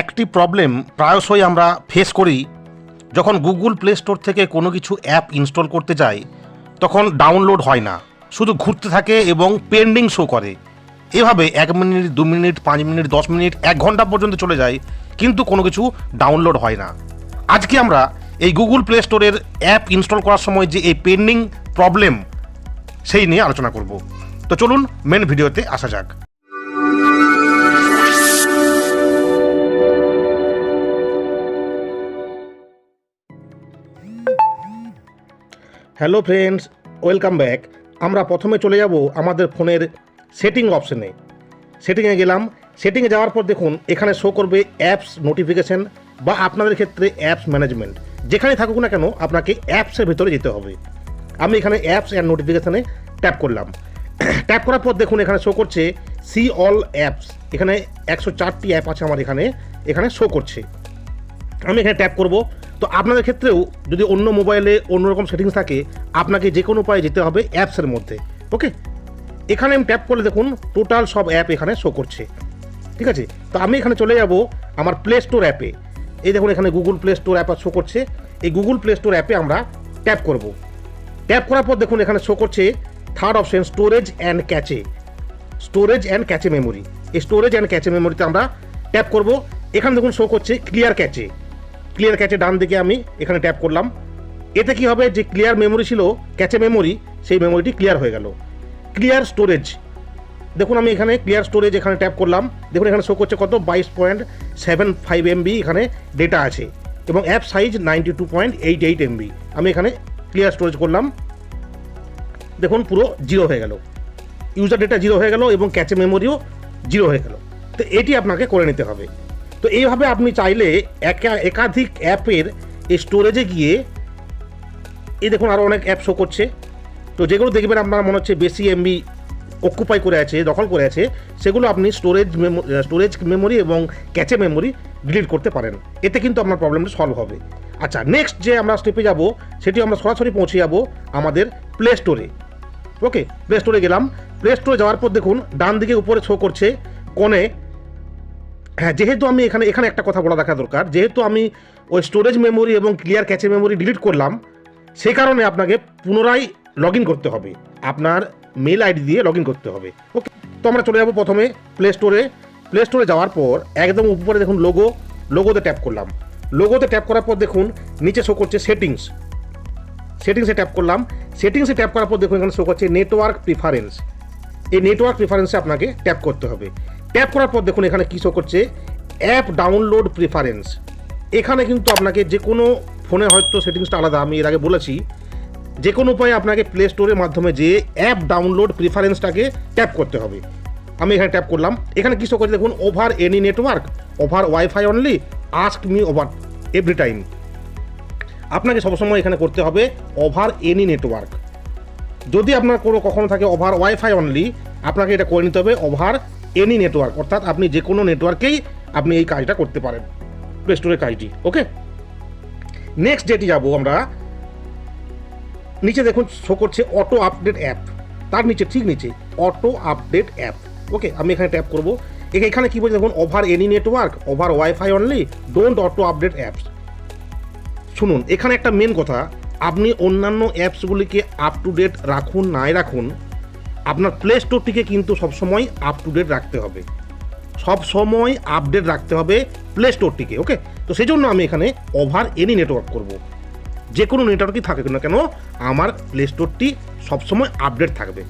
একটি প্রবলেম প্রায়শই আমরা ফেস করি, যখন গুগল প্লে স্টোর থেকে কোনো কিছু অ্যাপ ইনস্টল করতে যাই তখন ডাউনলোড হয় না, শুধু ঘুরতে থাকে এবং পেন্ডিং শো করে। এভাবে 1 মিনিট, 2 মিনিট, 5 মিনিট, 10 মিনিট, 1 ঘন্টা পর্যন্ত চলে যায়, কিন্তু কোনো কিছু ডাউনলোড হয় না। আজকে আমরা এই গুগল প্লে স্টোরের অ্যাপ ইনস্টল করার সময় যে এই পেন্ডিং প্রবলেম, সেই নিয়ে আলোচনা করব। তো চলুন মেন ভিডিওতে আসা যাক। Hello friends, welcome back. আমরা প্রথমে চলে যাব আমাদের ফোনের সেটিং অপশানে। সেটিংয়ে গেলাম। সেটিংয়ে যাওয়ার পর দেখুন এখানে শো করবে অ্যাপস নোটিফিকেশান, বা আপনাদের ক্ষেত্রে অ্যাপস ম্যানেজমেন্ট। যেখানে থাকুক না কেন আপনাকে অ্যাপসের ভিতরে যেতে হবে। আমি এখানে অ্যাপস অ্যান্ড নোটিফিকেশানে ট্যাপ করলাম। ট্যাপ করার পর দেখুন এখানে শো করছে সি অল অ্যাপস। এখানে 104টি অ্যাপ আছে আমার এখানে শো করছে। আমি এখানে ট্যাপ করব। তো আপনাদের ক্ষেত্রেও যদি অন্য মোবাইলে অন্যরকম সেটিংস থাকে, আপনাকে যে কোনো উপায়ে যেতে হবে অ্যাপসের মধ্যে। ওকে, এখানে আমি ট্যাপ করলে দেখুন টোটাল সব অ্যাপ এখানে শো করছে। ঠিক আছে, তো আমি এখানে চলে যাব আমার প্লে স্টোর অ্যাপে। এই দেখুন এখানে Google play store app show করছে। এই গুগল প্লে স্টোর অ্যাপে আমরা ট্যাপ করব। ট্যাপ করার পর দেখুন এখানে শো করছে third option storage and cache. Storage and cache memory. এই স্টোরেজ অ্যান্ড ক্যাচে মেমোরিতে আমরা ট্যাপ করব। এখানে দেখুন শো করছে ক্লিয়ার ক্যাচে। ক্লিয়ার ক্যাচে ডান দিকে আমি এখানে ট্যাপ করলাম। এতে কি হবে, যে ক্লিয়ার মেমোরি ছিল, ক্যাচে মেমোরি, সেই মেমোরিটি ক্লিয়ার হয়ে গেল। ক্লিয়ার স্টোরেজ, দেখুন আমি এখানে ক্লিয়ার স্টোরেজ এখানে ট্যাপ করলাম। দেখুন এখানে শো করছে কত, 22.75 MB এখানে ডেটা আছে, এবং অ্যাপ সাইজ 92.88 MB। আমি এখানে ক্লিয়ার স্টোরেজ করলাম। দেখুন পুরো জিরো হয়ে গেল, ইউজার ডেটা জিরো হয়ে গেল, এবং ক্যাচে মেমোরিও জিরো হয়ে গেল। তো এটি আপনাকে করে নিতে হবে। তো এইভাবে আপনি চাইলে একাধিক অ্যাপের এই স্টোরেজে গিয়ে, এই দেখুন আরও অনেক অ্যাপ শো করছে। তো যেগুলো দেখবেন আপনার মনে হচ্ছে বেশি এমবি অকুপাই করে আছে, দখল করে আছে, সেগুলো আপনি স্টোরেজ মেমোরি এবং ক্যাচে মেমোরি ডিলিট করতে পারেন। এতে কিন্তু আপনার প্রবলেমটা সলভ হবে। আচ্ছা, নেক্সট যে আমরা স্টেপে যাব, সেটি আমরা সরাসরি পৌঁছে যাব আমাদের প্লে স্টোরে। ওকে, প্লে স্টোরে গেলাম। প্লে স্টোরে যাওয়ার পর দেখুন ডান দিকে উপরে শো করছে কোণে, হ্যাঁ, যেহেতু আমি এখানে একটা কথা বলা দেখা দরকার, যেহেতু আমি ওই স্টোরেজ মেমোরি এবং ক্লিয়ার ক্যাচে মেমোরি ডিলিট করলাম, সেই কারণে আপনাকে পুনরায় লগ ইন করতে হবে, আপনার মেল আইডি দিয়ে লগ ইন করতে হবে। ওকে, তো আমরা চলে যাব প্রথমে প্লে স্টোরে। প্লে স্টোরে যাওয়ার পর একদম উপরে দেখুন লোগোতে ট্যাপ করলাম। লোগোতে ট্যাপ করার পর দেখুন নিচে শো করছে সেটিংসে ট্যাপ করলাম। সেটিংসে ট্যাপ করার পর দেখুন এখানে শো করছে নেটওয়ার্ক প্রিফারেন্স। এই নেটওয়ার্ক প্রিফারেন্সে আপনাকে ট্যাপ করতে হবে। ট্যাপ করার পর দেখুন এখানে কী শো করছে, অ্যাপ ডাউনলোড প্রিফারেন্স। এখানে কিন্তু আপনাকে যে কোনো ফোনে হয়তো সেটিংসটা আলাদা, আমি এর আগে বলেছি, যে কোনো উপায়ে আপনাকে প্লে স্টোরের মাধ্যমে যে অ্যাপ ডাউনলোড প্রিফারেন্সটাকে ট্যাপ করতে হবে। আমি এখানে ট্যাপ করলাম। এখানে কী শো করছে দেখুন, over any network, over wifi only, ask me over every time. আপনাকে সবসময় এখানে করতে হবে ওভার এনি নেটওয়ার্ক। যদি আপনার কখনো থাকে ওভার ওয়াইফাই অনলি, আপনাকে এটা করে নিতে হবে ওভার এনি নেটওয়ার্ক, অর্থাৎ আপনি যে কোনো নেটওয়ার্কেই আপনি এই কাজটা করতে পারেন, প্লে স্টোরের কাজটি। ওকে, নেক্সট যেটি যাব আমরা, নিচে দেখুন শো করছে অটো আপডেট অ্যাপ। তার নিচে ঠিক নিচে অটো আপডেট অ্যাপ। ওকে, আমি এখানে ট্যাপ করবো। এখানে কী বলছে দেখুন, over any network, over wifi only, don't auto update apps. শুনুন, এখানে একটা মেন কথা, আপনি অন্যান্য অ্যাপসগুলিকে আপ টু ডেট রাখুন নাই রাখুন, আপনার প্লে স্টোরটিকে কিন্তু সবসময় আপ টু ডেট রাখতে হবে, সবসময় আপডেট রাখতে হবে প্লে স্টোরটিকে। ওকে, তো সেই জন্য আমি এখানে ওভার এনি নেটওয়ার্ক করব। যে কোনো নেটওয়ার্কই থাকে না কেন, আমার প্লে স্টোরটি সবসময় আপডেট থাকবে।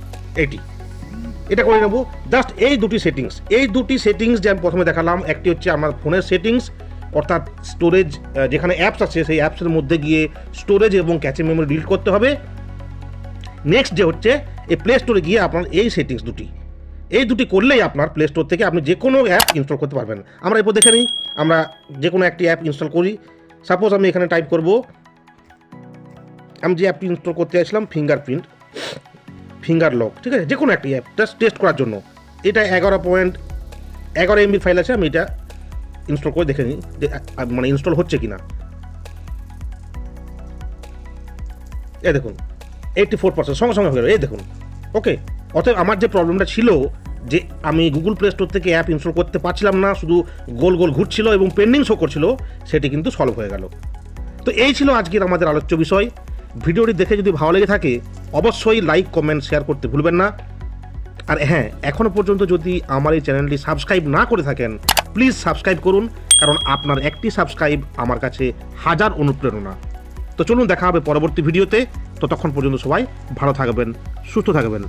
এটা করে নেব। জাস্ট এই দুটি সেটিংস যে আমি প্রথমে দেখালাম, একটি হচ্ছে আমার ফোনের সেটিংস, অর্থাৎ স্টোরেজ, যেখানে অ্যাপস আছে সেই অ্যাপসের মধ্যে গিয়ে স্টোরেজ এবং ক্যাচে মেমোরি ডিলিট করতে হবে। নেক্সট যে হচ্ছে এই প্লে স্টোরে গিয়ে আপনার এই সেটিংস এই দুটি করলেই আপনার প্লে স্টোর থেকে আপনি যে কোনো অ্যাপ ইনস্টল করতে পারবেন। আমরা এরপর দেখে নিই, আমরা যে কোনো একটি অ্যাপ ইনস্টল করি। সাপোজ আমি এখানে টাইপ করব, আমি যে অ্যাপটি ইনস্টল করতে চাইছিলাম ফিঙ্গার লক, ঠিক আছে, যে কোনো একটি অ্যাপ জাস্ট টেস্ট করার জন্য। এটা 11.11 MB ফাইল আছে, আমি এটা ইনস্টল করে দেখে নিই যে মানে ইনস্টল হচ্ছে কিনা। এই দেখুন 84% সঙ্গে হয়ে গেল, এই দেখুন। ওকে, অতএব আমার যে প্রবলেমটা ছিল, যে আমি গুগল প্লে স্টোর থেকে অ্যাপ ইনস্টল করতে পারছিলাম না, শুধু গোল গোল ঘুরছিল এবং পেন্ডিং শো করছিল, সেটি কিন্তু সলভ হয়ে গেল। তো এই ছিল আজকের আমাদের আলোচ্য বিষয়। ভিডিওটি দেখে যদি ভালো লেগে থাকে অবশ্যই লাইক, কমেন্ট, শেয়ার করতে ভুলবেন না। আর হ্যাঁ, এখনও পর্যন্ত যদি আমার এই চ্যানেলটি সাবস্ক্রাইব না করে থাকেন প্লিজ সাবস্ক্রাইব করুন, কারণ আপনার একটি সাবস্ক্রাইব আমার কাছে হাজার অনুপ্রেরণা। তো চলুন দেখা হবে পরবর্তী ভিডিওতে। ততক্ষণ পর্যন্ত সবাই ভালো থাকবেন, সুস্থ থাকবেন।